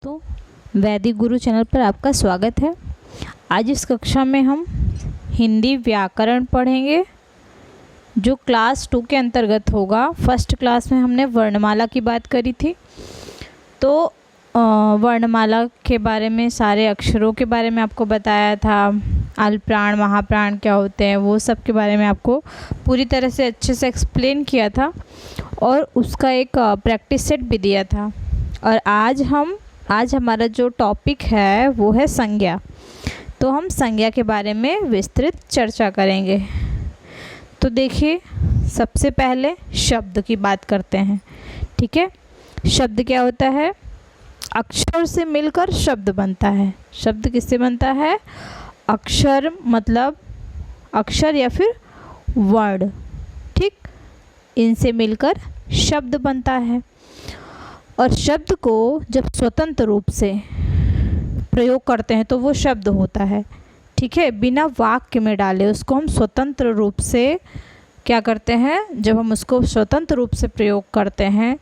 दोस्तों, वैदिक गुरु चैनल पर आपका स्वागत है। आज इस कक्षा में हम हिंदी व्याकरण पढ़ेंगे जो क्लास 2 के अंतर्गत होगा। फर्स्ट क्लास में हमने वर्णमाला की बात करी थी, तो वर्णमाला के बारे में, सारे अक्षरों के बारे में आपको बताया था। अल्पप्राण महाप्राण क्या होते हैं वो सब के बारे में आपको पूरी तरह से अच्छे से एक्सप्लेन किया था और उसका एक प्रैक्टिस सेट भी दिया था। और आज हमारा जो टॉपिक है वो है संज्ञा। तो हम संज्ञा के बारे में विस्तृत चर्चा करेंगे। तो देखिए, सबसे पहले शब्द की बात करते हैं। ठीक है, शब्द क्या होता है? अक्षर से मिलकर शब्द बनता है। शब्द किससे बनता है? अक्षर मतलब अक्षर या फिर वर्ड, ठीक, इनसे मिलकर शब्द बनता है। और शब्द को जब स्वतंत्र रूप से प्रयोग करते हैं तो वो शब्द होता है। ठीक है, बिना वाक्य में डाले उसको हम स्वतंत्र रूप से क्या करते हैं? जब हम उसको स्वतंत्र रूप से प्रयोग करते हैं,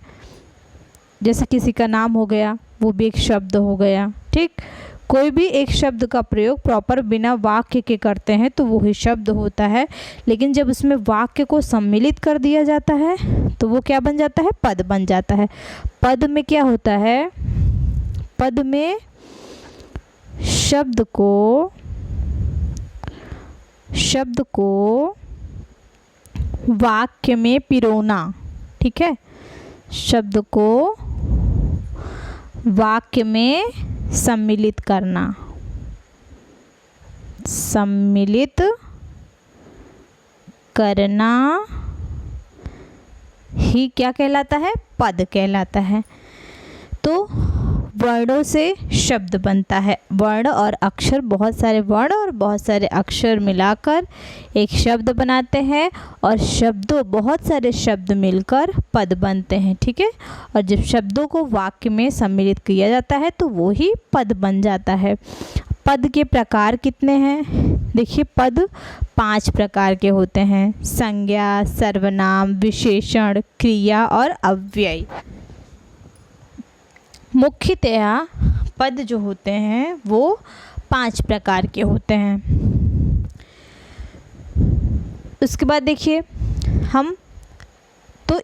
जैसे किसी का नाम हो गया, वो भी एक शब्द हो गया। ठीक, कोई भी एक शब्द का प्रयोग प्रॉपर बिना वाक्य के करते हैं तो वही शब्द होता है। लेकिन जब उसमें वाक्य को सम्मिलित कर दिया जाता है तो वो क्या बन जाता है? पद बन जाता है। पद में क्या होता है? पद में शब्द को वाक्य में पिरोना। ठीक है, शब्द को वाक्य में सम्मिलित करना, सम्मिलित करना ही क्या कहलाता है? पद कहलाता है। तो वर्णों से शब्द बनता है। वर्ण और अक्षर, बहुत सारे वर्ण और बहुत सारे अक्षर मिलाकर एक शब्द बनाते हैं और बहुत सारे शब्द मिलकर पद बनते हैं। ठीक है, और जब शब्दों को वाक्य में सम्मिलित किया जाता है तो वो ही पद बन जाता है। पद के प्रकार कितने हैं? देखिए, पद 5 प्रकार के होते हैं: संज्ञा, सर्वनाम, विशेषण, क्रिया और अव्यय। मुख्यतया पद जो होते हैं वो 5 प्रकार के होते हैं। उसके बाद देखिए,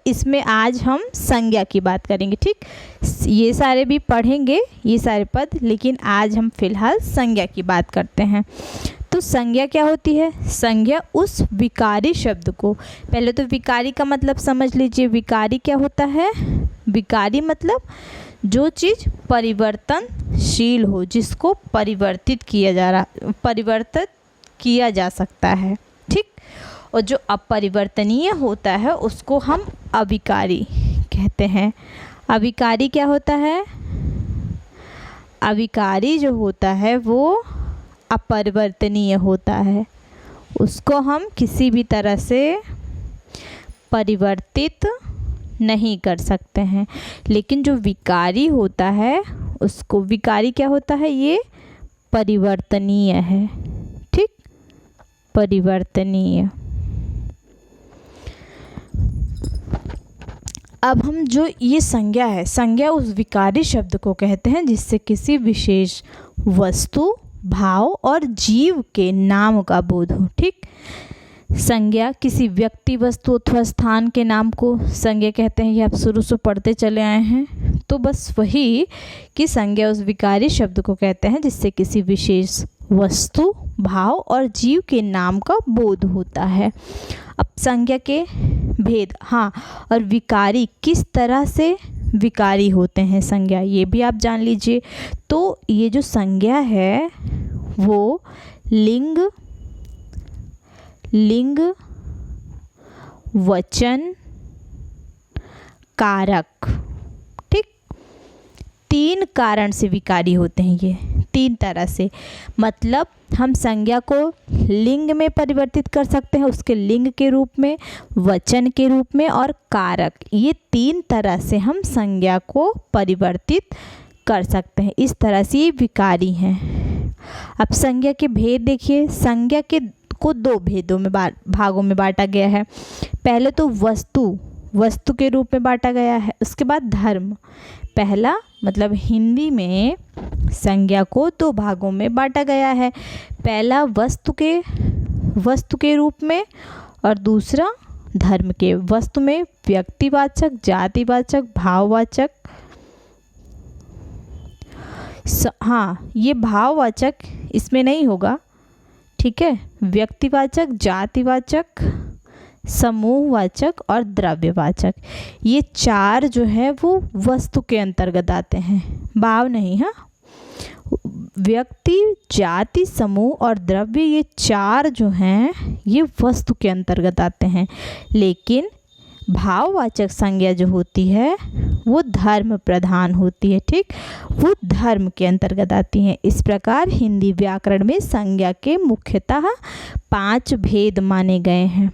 इसमें आज हम संज्ञा की बात करेंगे। ठीक, ये सारे भी पढ़ेंगे, ये सारे पद, लेकिन आज हम फिलहाल संज्ञा की बात करते हैं। तो संज्ञा क्या होती है? संज्ञा उस विकारी शब्द को, पहले तो विकारी का मतलब समझ लीजिए। विकारी क्या होता है? विकारी मतलब जो चीज़ परिवर्तनशील हो, जिसको परिवर्तित किया जा सकता है। ठीक, और जो अपरिवर्तनीय होता है उसको हम अविकारी कहते हैं। अविकारी क्या होता है? अविकारी जो होता है वो अपरिवर्तनीय होता है, उसको हम किसी भी तरह से परिवर्तित नहीं कर सकते हैं। लेकिन जो विकारी होता है उसको, विकारी क्या होता है? ये परिवर्तनीय है। ठीक, परिवर्तनीय। अब हम जो ये संज्ञा है, संज्ञा उस विकारी शब्द को कहते हैं जिससे किसी विशेष वस्तु, भाव और जीव के नाम का बोध हो। ठीक, संज्ञा किसी व्यक्ति, वस्तु अथवा स्थान के नाम को संज्ञा कहते हैं। ये आप शुरू से पढ़ते चले आए हैं। तो बस वही कि संज्ञा उस विकारी शब्द को कहते हैं जिससे किसी विशेष वस्तु, भाव और जीव के नाम का बोध होता है। अब संज्ञा के भेद, हाँ, और विकारी किस तरह से विकारी होते हैं संज्ञा, ये भी आप जान लीजिए। तो ये जो संज्ञा है वो लिंग, वचन, कारक, ठीक, 3 कारण से विकारी होते हैं। ये 3 तरह से, मतलब हम संज्ञा को लिंग में परिवर्तित कर सकते हैं, उसके लिंग के रूप में, वचन के रूप में और कारक, ये 3 तरह से हम संज्ञा को परिवर्तित कर सकते हैं। इस तरह से ये विकारी हैं। अब संज्ञा के भेद देखिए। संज्ञा को 2 भेदों में भागों में बांटा गया है। पहले तो वस्तु के रूप में बांटा गया है। उसके बाद धर्म, पहला मतलब हिंदी में संज्ञा को दो भागों में बांटा गया है। पहला वस्तु के रूप में और दूसरा धर्म के। वस्तु में व्यक्तिवाचक, जातिवाचक, भाववाचक, हाँ ये भाववाचक इसमें नहीं होगा, ठीक है। व्यक्तिवाचक, जातिवाचक, समूहवाचक और द्रव्यवाचक, ये चार जो है वो वस्तु के अंतर्गत आते हैं, भाव नहीं। हाँ, व्यक्ति, जाति, समूह और द्रव्य, ये चार जो हैं ये वस्तु के अंतर्गत आते हैं। लेकिन भाववाचक संज्ञा जो होती है वो धर्म प्रधान होती है, ठीक, वो धर्म के अंतर्गत आती हैं। इस प्रकार हिंदी व्याकरण में संज्ञा के मुख्यतः 5 भेद माने गए हैं।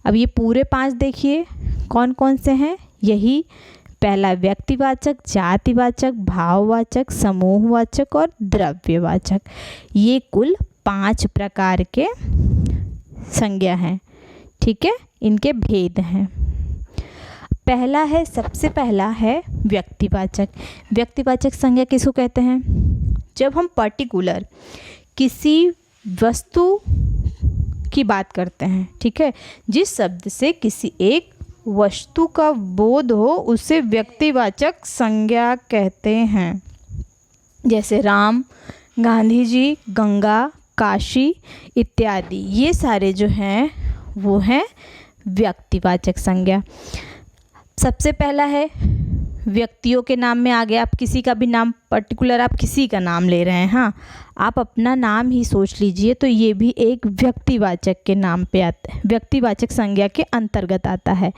अब ये पूरे 5 देखिए कौन कौन से हैं। यही पहला व्यक्तिवाचक, जातिवाचक, भाववाचक, समूहवाचक और द्रव्यवाचक, ये कुल 5 प्रकार के संज्ञा हैं, ठीक है, इनके भेद हैं। पहला है, सबसे पहला है व्यक्तिवाचक। व्यक्तिवाचक संज्ञा किसको कहते हैं? जब हम पर्टिकुलर किसी वस्तु की बात करते हैं, ठीक है, जिस शब्द से किसी एक वस्तु का बोध हो उसे व्यक्तिवाचक संज्ञा कहते हैं। जैसे राम, गांधी जी, गंगा, काशी इत्यादि, ये सारे जो हैं वो हैं व्यक्तिवाचक संज्ञा। सबसे पहला है व्यक्तियों के नाम में आ गया। आप किसी का भी नाम, पर्टिकुलर आप किसी का नाम ले रहे हैं, हाँ, आप अपना नाम ही सोच लीजिए तो ये भी एक व्यक्तिवाचक के नाम पे आता है, व्यक्तिवाचक संज्ञा के अंतर्गत आता है,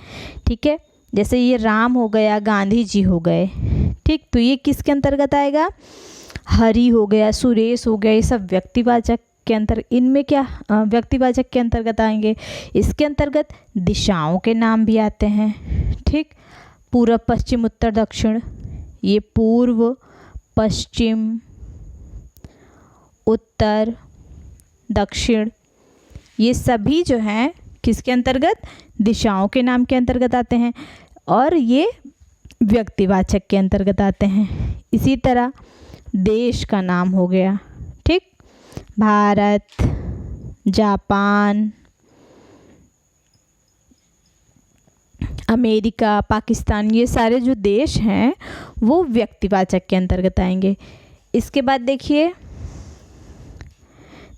ठीक है। जैसे ये राम हो गया, गांधी जी हो गए, ठीक, तो ये किसके अंतर्गत आएगा? हरि हो गया, सुरेश हो गया, ये सब व्यक्तिवाचक के अंतर्गत, इनमें क्या व्यक्तिवाचक के अंतर्गत आएंगे। इसके अंतर्गत दिशाओं के नाम भी आते हैं, ठीक, पूर्व, पश्चिम, उत्तर, दक्षिण, ये पूर्व, पश्चिम, उत्तर, दक्षिण, ये सभी जो हैं किसके अंतर्गत? दिशाओं के नाम के अंतर्गत आते हैं और ये व्यक्तिवाचक के अंतर्गत आते हैं। इसी तरह देश का नाम हो गया, ठीक, भारत, जापान, अमेरिका, पाकिस्तान, ये सारे जो देश हैं वो व्यक्तिवाचक के अंतर्गत आएंगे। इसके बाद देखिए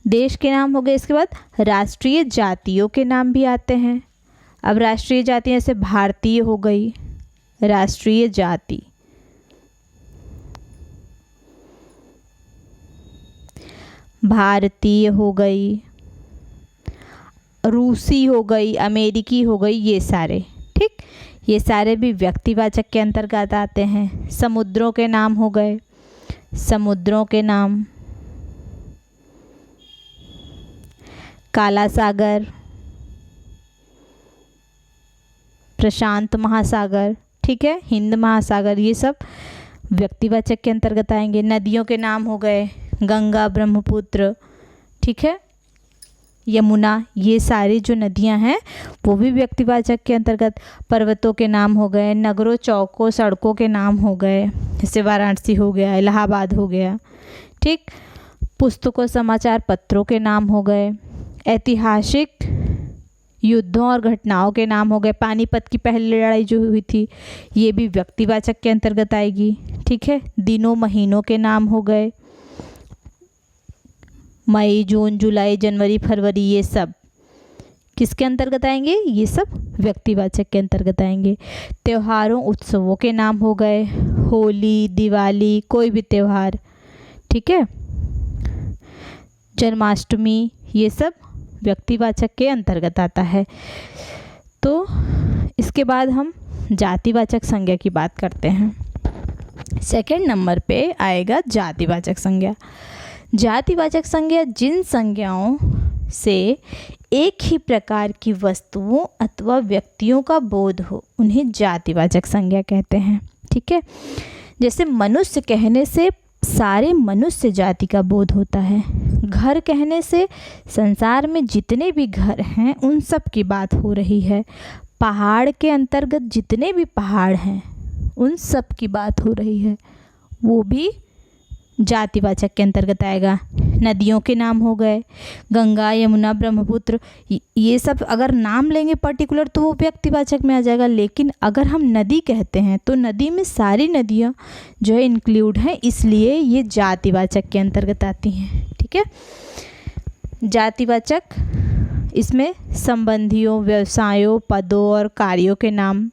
देश के नाम हो गए। इसके बाद राष्ट्रीय जातियों के नाम भी आते हैं। अब राष्ट्रीय जाति जैसे भारतीय हो गई, राष्ट्रीय जाति, भारतीय हो गई, रूसी हो गई, अमेरिकी हो गई, ये सारे, ठीक, ये सारे भी व्यक्तिवाचक के अंतर्गत आते हैं। समुद्रों के नाम हो गए, समुद्रों के नाम, काला सागर, प्रशांत महासागर, ठीक है, हिंद महासागर, ये सब व्यक्तिवाचक के अंतर्गत आएंगे। नदियों के नाम हो गए, गंगा, ब्रह्मपुत्र, ठीक है, यमुना, ये सारी जो नदियां हैं वो भी व्यक्तिवाचक के अंतर्गत। पर्वतों के नाम हो गए, नगरों, चौकों, सड़कों के नाम हो गए, जैसे वाराणसी हो गया, इलाहाबाद हो गया, ठीक, पुस्तकों, समाचार पत्रों के नाम हो गए, ऐतिहासिक युद्धों और घटनाओं के नाम हो गए, पानीपत की पहली लड़ाई जो हुई थी ये भी व्यक्तिवाचक के अंतर्गत आएगी, ठीक है। दिनों, महीनों के नाम हो गए, मई, जून, जुलाई, जनवरी, फरवरी, ये सब किसके अंतर्गत आएंगे? ये सब व्यक्तिवाचक के अंतर्गत आएंगे। त्योहारों, उत्सवों के नाम हो गए, होली, दिवाली, कोई भी त्यौहार, ठीक है, जन्माष्टमी, ये सब व्यक्तिवाचक के अंतर्गत आता है। तो इसके बाद हम जातिवाचक संज्ञा की बात करते हैं। सेकंड नंबर पे आएगा जातिवाचक संज्ञा। जातिवाचक संज्ञा जिन संज्ञाओं से एक ही प्रकार की वस्तुओं अथवा व्यक्तियों का बोध हो उन्हें जातिवाचक संज्ञा कहते हैं, ठीक है। जैसे मनुष्य कहने से सारे मनुष्य जाति का बोध होता है, घर कहने से संसार में जितने भी घर हैं उन सब की बात हो रही है, पहाड़ के अंतर्गत जितने भी पहाड़ हैं उन सब की बात हो रही है, वो भी जातिवाचक के अंतर्गत आएगा। नदियों के नाम हो गए, गंगा, यमुना, ब्रह्मपुत्र, ये सब अगर नाम लेंगे पर्टिकुलर तो वो व्यक्तिवाचक में आ जाएगा। लेकिन अगर हम नदी कहते हैं तो नदी में सारी नदियाँ जो है इंक्लूड हैं, इसलिए ये जातिवाचक के अंतर्गत आती हैं। ठीक है, जातिवाचक इसमें संबंधियों, व्यवसायों, पदों और कार्यों के नाम,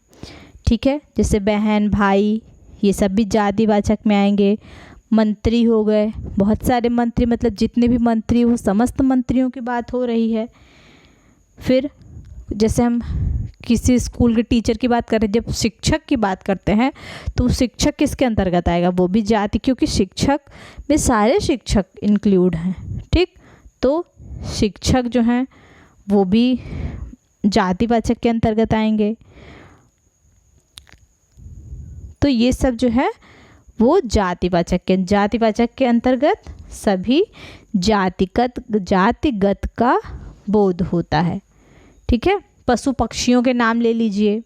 ठीक है, जैसे बहन, भाई, ये सब भी जातिवाचक में आएंगे। मंत्री हो गए, बहुत सारे मंत्री, मतलब जितने भी मंत्री हो समस्त मंत्रियों की बात हो रही है। फिर जैसे हम किसी स्कूल के टीचर की बात करें, जब शिक्षक की बात करते हैं तो शिक्षक किसके अंतर्गत आएगा, वो भी जाति, क्योंकि शिक्षक में सारे शिक्षक इंक्लूड हैं। ठीक, तो शिक्षक जो हैं वो भी जातिवाचक के अंतर्गत आएंगे। तो ये सब जो है वो जातिवाचक के अंतर्गत सभी जातिगत का बोध होता है। ठीक है, पशु पक्षियों के नाम ले लीजिए,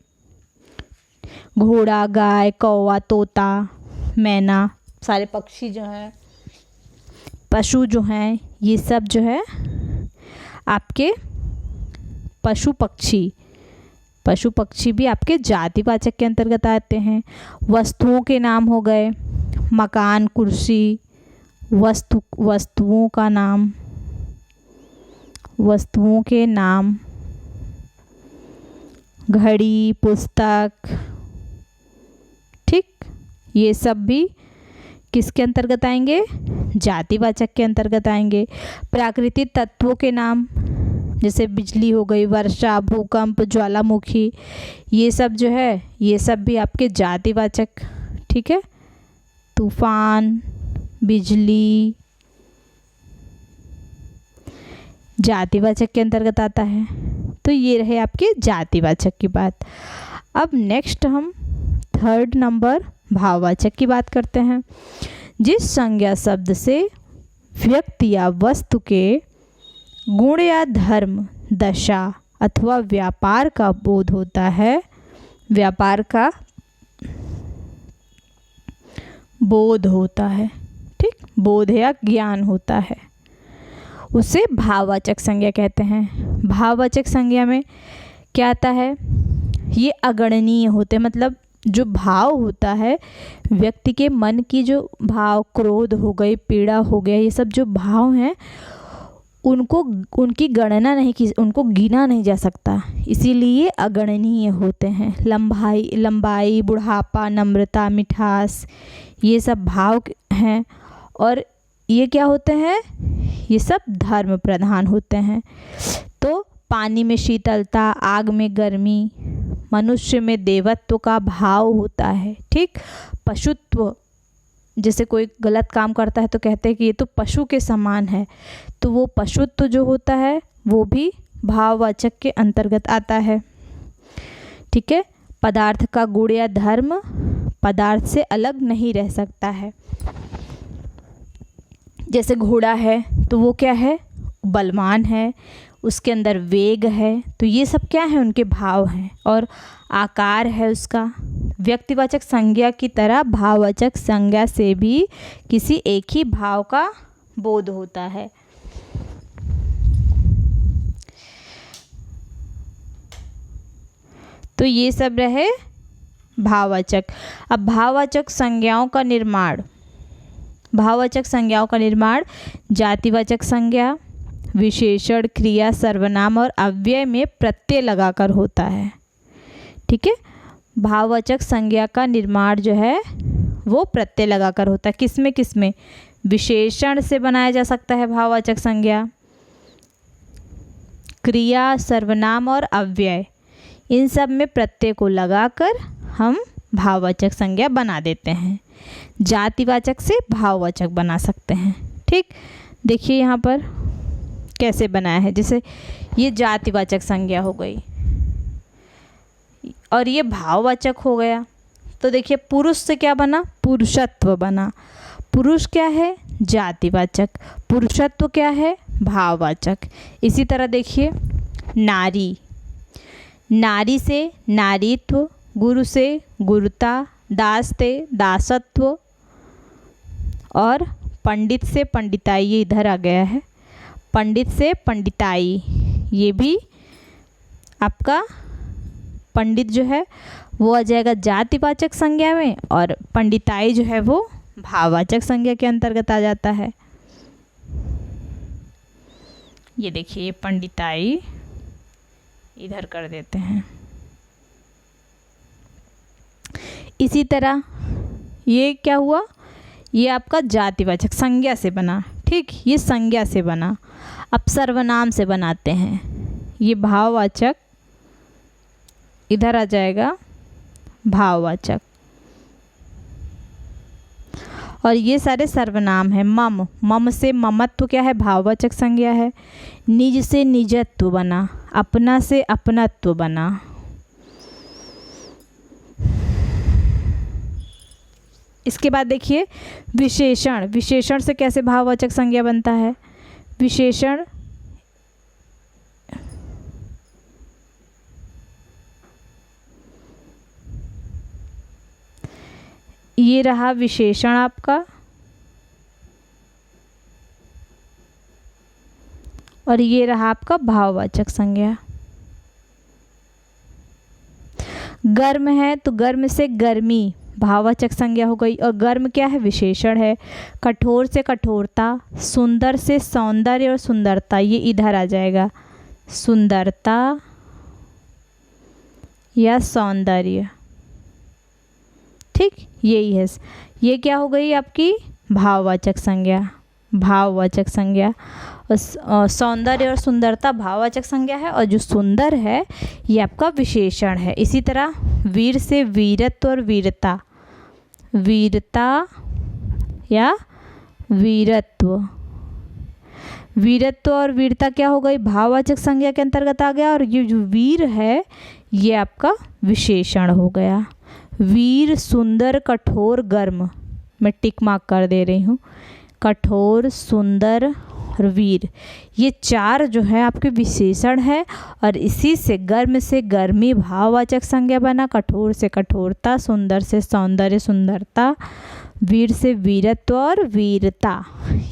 घोड़ा, गाय, कौवा, तोता, मैना, सारे पक्षी जो हैं, पशु जो हैं, ये सब जो है आपके पशु पक्षी भी आपके जातिवाचक के अंतर्गत आते हैं। वस्तुओं के नाम हो गए, मकान, कुर्सी, वस्तुओं के नाम, घड़ी, पुस्तक, ठीक, ये सब भी किसके अंतर्गत आएंगे, जातिवाचक के अंतर्गत आएंगे। प्राकृतिक तत्वों के नाम, जैसे बिजली हो गई, वर्षा, भूकंप, ज्वालामुखी, ये सब जो है ये सब भी आपके जातिवाचक, ठीक है, तूफान, बिजली, जातिवाचक के अंतर्गत आता है। तो ये रहे आपके जातिवाचक की बात। अब नेक्स्ट हम 3rd नंबर भाववाचक की बात करते हैं। जिस संज्ञा शब्द से व्यक्ति या वस्तु के गुण या धर्म, दशा अथवा व्यापार का बोध होता है, व्यापार का बोध होता है, ठीक, बोध या ज्ञान होता है, उसे भाववाचक संज्ञा कहते हैं। भाववाचक संज्ञा में क्या आता है, ये अगणनीय होते हैं, मतलब जो भाव होता है व्यक्ति के मन की, जो भाव, क्रोध हो गई, पीड़ा हो गया, ये सब जो भाव हैं उनको, उनकी गणना नहीं की, उनको गिना नहीं जा सकता, इसीलिए अगणनीय होते हैं। लंबाई, बुढ़ापा, नम्रता, मिठास, ये सब भाव हैं। और ये क्या होते हैं, ये सब धर्म प्रधान होते हैं। तो पानी में शीतलता, आग में गर्मी, मनुष्य में देवत्व का भाव होता है। ठीक, पशुत्व, जैसे कोई गलत काम करता है तो कहते हैं कि ये तो पशु के समान है, तो वो पशुत्व जो होता है वो भी भाववाचक के अंतर्गत आता है। ठीक है, पदार्थ का गुण या धर्म पदार्थ से अलग नहीं रह सकता है। जैसे घोड़ा है तो वो क्या है, बलवान है, उसके अंदर वेग है, तो ये सब क्या है, उनके भाव हैं। और आकार है उसका। व्यक्तिवाचक संज्ञा की तरह भाववाचक संज्ञा से भी किसी एक ही भाव का बोध होता है। तो ये सब रहे भाववाचक। अब भाववाचक संज्ञाओं का निर्माण, भाववाचक संज्ञाओं का निर्माण जातिवाचक संज्ञा, विशेषण, क्रिया, सर्वनाम और अव्यय में प्रत्यय लगाकर होता है। ठीक है, भाववाचक संज्ञा का निर्माण जो है वो प्रत्यय लगाकर होता है। किसमें किसमें, विशेषण से बनाया जा सकता है भाववाचक संज्ञा, क्रिया, सर्वनाम और अव्यय, इन सब में प्रत्यय को लगाकर हम भाववाचक संज्ञा बना देते हैं। जातिवाचक से भाववाचक बना सकते हैं। ठीक, देखिए यहाँ पर कैसे बनाया है। जैसे ये जातिवाचक संज्ञा हो गई और ये भाववाचक हो गया, तो देखिए पुरुष से क्या बना, पुरुषत्व बना। पुरुष क्या है, जातिवाचक, पुरुषत्व क्या है, भाववाचक। इसी तरह देखिए नारी, नारी से नारीत्व, गुरु से गुरुता, दास से दासत्व और पंडित से पंडिताई। ये इधर आ गया है, पंडित से पंडिताई। ये भी आपका पंडित जो है वो आ जाएगा जातिवाचक संज्ञा में, और पंडिताई जो है वो भाववाचक संज्ञा के अंतर्गत आ जाता है। ये देखिए, ये पंडिताई इधर कर देते हैं। इसी तरह ये क्या हुआ, ये आपका जातिवाचक संज्ञा से बना, ठीक, ये संज्ञा से बना। अब सर्वनाम से बनाते हैं, ये भाववाचक इधर आ जाएगा, भाववाचक, और ये सारे सर्वनाम हैं। मम, मम से ममत्व क्या है, भाववाचक संज्ञा है। निज से निजत्व बना, अपना से अपनत्व बना। इसके बाद देखिए विशेषण, विशेषण से कैसे भाववाचक संज्ञा बनता है। विशेषण ये रहा विशेषण आपका, और ये रहा आपका भाववाचक संज्ञा। गर्म है तो गर्म से गर्मी भाववाचक संज्ञा हो गई, और गर्म क्या है, विशेषण है। कठोर से कठोरता, सुंदर से सौंदर्य और सुंदरता, ये इधर आ जाएगा, सुंदरता या सौंदर्य, ठीक, यही है। ये क्या हो गई आपकी भाववाचक संज्ञा, भाववाचक संज्ञा। सौंदर्य और सुंदरता भाववाचक संज्ञा है, और जो सुंदर है ये आपका विशेषण है। इसी तरह वीर से वीरत्व और वीरता, वीरता या वीरत्व, वीरत्व और वीरता क्या हो गई, भाववाचक संज्ञा के अंतर्गत आ गया, और ये जो वीर है ये आपका विशेषण हो गया। वीर, सुंदर, कठोर, गर्म, मैं टिक मार्क कर दे रही हूँ। कठोर, सुंदर और वीर, ये चार जो है आपके विशेषण है, और इसी से गर्म से गर्मी भाववाचक संज्ञा बना। कठोर से कठोरता, सुंदर से सौंदर्य सुंदरता, वीर से वीरत्व और वीरता,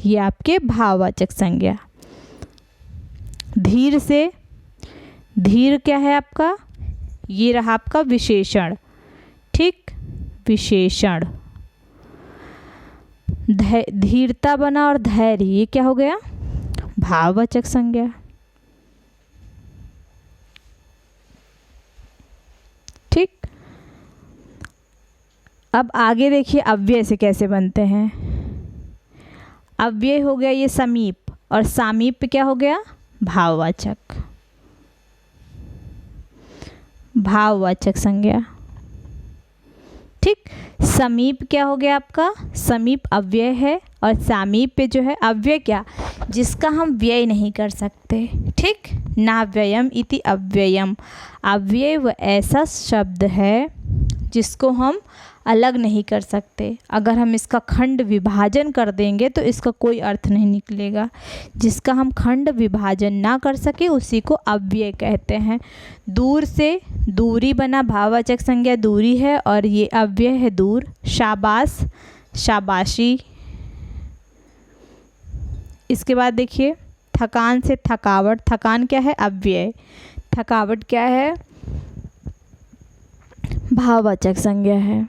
ये आपके भाववाचक संज्ञा। धीर से, धीर क्या है आपका, ये रहा आपका विशेषण, ठीक, विशेषण। धीरता बना और धैर्य, ये क्या हो गया, भाववाचक संज्ञा, ठीक। अब आगे देखिए अव्यय से कैसे बनते हैं। अव्यय हो गया ये समीप, और सामीप क्या हो गया, भाववाचक, भाववाचक संज्ञा, ठीक। समीप क्या हो गया आपका, समीप अव्यय है, और सामीप पे जो है अव्यय क्या, जिसका हम व्यय नहीं कर सकते, ठीक। ना व्ययम इति अव्ययम, अव्यय वो ऐसा शब्द है जिसको हम अलग नहीं कर सकते। अगर हम इसका खंड विभाजन कर देंगे तो इसका कोई अर्थ नहीं निकलेगा। जिसका हम खंड विभाजन ना कर सके उसी को अव्यय कहते हैं। दूर से दूरी बना, भाववाचक संज्ञा दूरी है, और ये अव्यय है दूर। शाबाश, शाबाशी। इसके बाद देखिए थकान से थकावट, थकान क्या है, अव्यय। थकावट क्या है, भाववाचक संज्ञा है।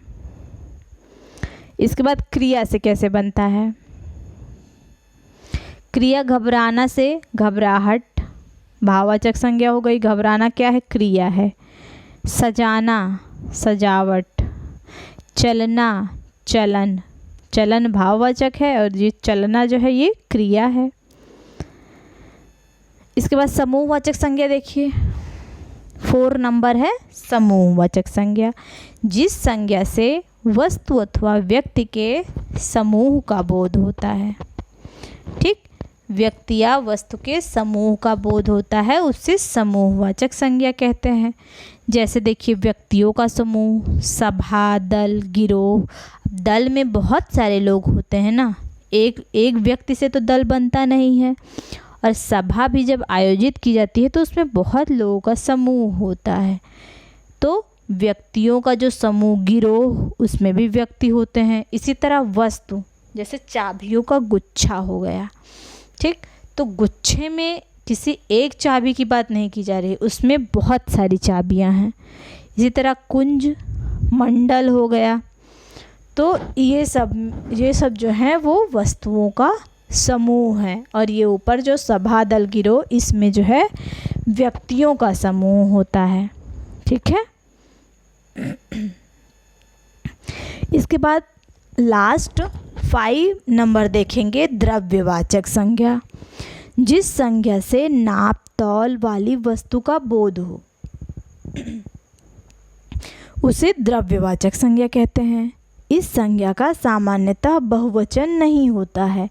इसके बाद क्रिया से कैसे बनता है। क्रिया घबराना से घबराहट, भाववाचक संज्ञा हो गई। घबराना क्या है, क्रिया है। सजाना, सजावट। चलना, चलन, चलन भाववाचक है, और ये चलना जो है ये क्रिया है। इसके बाद समूहवाचक संज्ञा देखिए 4 नंबर है समूहवाचक संज्ञा। जिस संज्ञा से वस्तु अथवा व्यक्ति के समूह का बोध होता है, ठीक, व्यक्ति या वस्तु के समूह का बोध होता है उससे समूहवाचक संज्ञा कहते हैं। जैसे देखिए व्यक्तियों का समूह, सभा, दल, गिरोह। दल में बहुत सारे लोग होते हैं ना, एक व्यक्ति से तो दल बनता नहीं है, और सभा भी जब आयोजित की जाती है तो उसमें बहुत लोगों का समूह होता है। तो व्यक्तियों का जो समूह, गिरोह, उसमें भी व्यक्ति होते हैं। इसी तरह वस्तु, जैसे चाबियों का गुच्छा हो गया, ठीक। तो गुच्छे में किसी एक चाबी की बात नहीं की जा रही, उसमें बहुत सारी चाबियां हैं। इसी तरह कुंज, मंडल हो गया। तो ये सब जो है वो वस्तुओं का समूह है। और ये ऊपर जो सभा, दल, गिरोह, इसमें जो है व्यक्तियों का समूह होता है, ठीक है। इसके बाद लास्ट 5 नंबर देखेंगे, द्रव्यवाचक संज्ञा। जिस संज्ञा से नाप तौल वाली वस्तु का बोध हो उसे द्रव्यवाचक संज्ञा कहते हैं। इस संज्ञा का सामान्यतः बहुवचन नहीं होता है।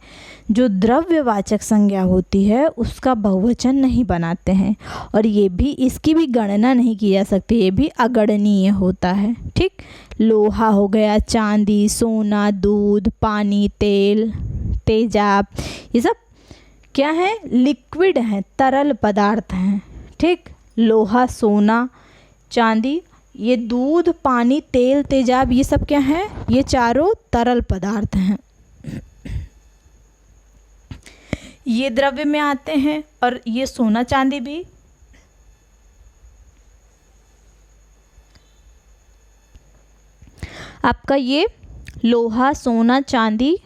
जो द्रव्यवाचक संज्ञा होती है उसका बहुवचन नहीं बनाते हैं, और ये भी, इसकी भी गणना नहीं की जा सकती, ये भी अगणनीय होता है, ठीक। लोहा हो गया, चांदी, सोना, दूध, पानी, तेल, तेजाब, ये सब क्या है? लिक्विड हैं, तरल पदार्थ हैं, ठीक। लोहा, सोना, चांदी, ये दूध, पानी, तेल, तेजाब, ये सब क्या हैं? ये चारों तरल पदार्थ हैं। ये द्रव्य में आते हैं, और ये सोना चांदी भी आपका, ये लोहा, सोना, चांदी,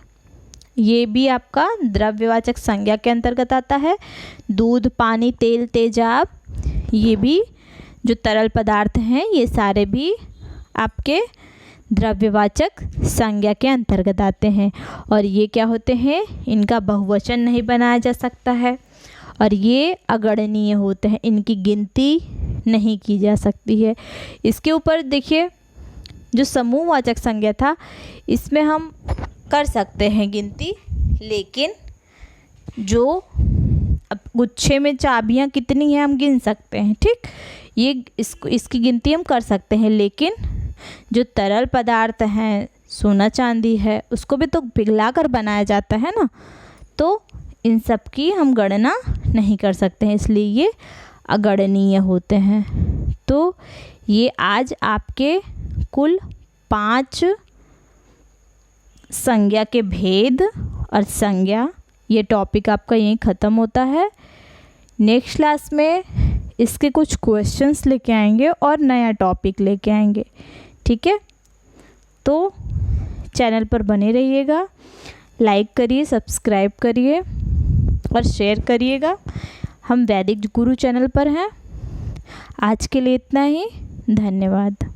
ये भी आपका द्रव्यवाचक संज्ञा के अंतर्गत आता है। दूध, पानी, तेल, तेजाब, ये भी जो तरल पदार्थ हैं, ये सारे भी आपके द्रव्यवाचक संज्ञा के अंतर्गत आते हैं। और ये क्या होते हैं? इनका बहुवचन नहीं बनाया जा सकता है, और ये अगणनीय होते हैं, इनकी गिनती नहीं की जा सकती है। इसके ऊपर देखिए, जो समूहवाचक संज्ञा था, इसमें हम कर सकते हैं गिनती, लेकिन जो अब गुच्छे में चाबियां कितनी हैं हम गिन सकते हैं, ठीक। ये इसकी गिनती हम कर सकते हैं, लेकिन जो तरल पदार्थ हैं, सोना चांदी है, उसको भी तो पिघला कर बनाया जाता है ना, तो इन सब की हम गणना नहीं कर सकते हैं, इसलिए ये अगणनीय होते हैं। तो ये आज आपके कुल 5 संज्ञा के भेद और संज्ञा, ये टॉपिक आपका यहीं ख़त्म होता है। नेक्स्ट क्लास में इसके कुछ क्वेश्चंस लेके आएंगे और नया टॉपिक लेके आएंगे, ठीक है। तो चैनल पर बने रहिएगा, लाइक करिए, सब्सक्राइब करिए और शेयर करिएगा। हम वैदिक गुरु चैनल पर हैं। आज के लिए इतना ही, धन्यवाद।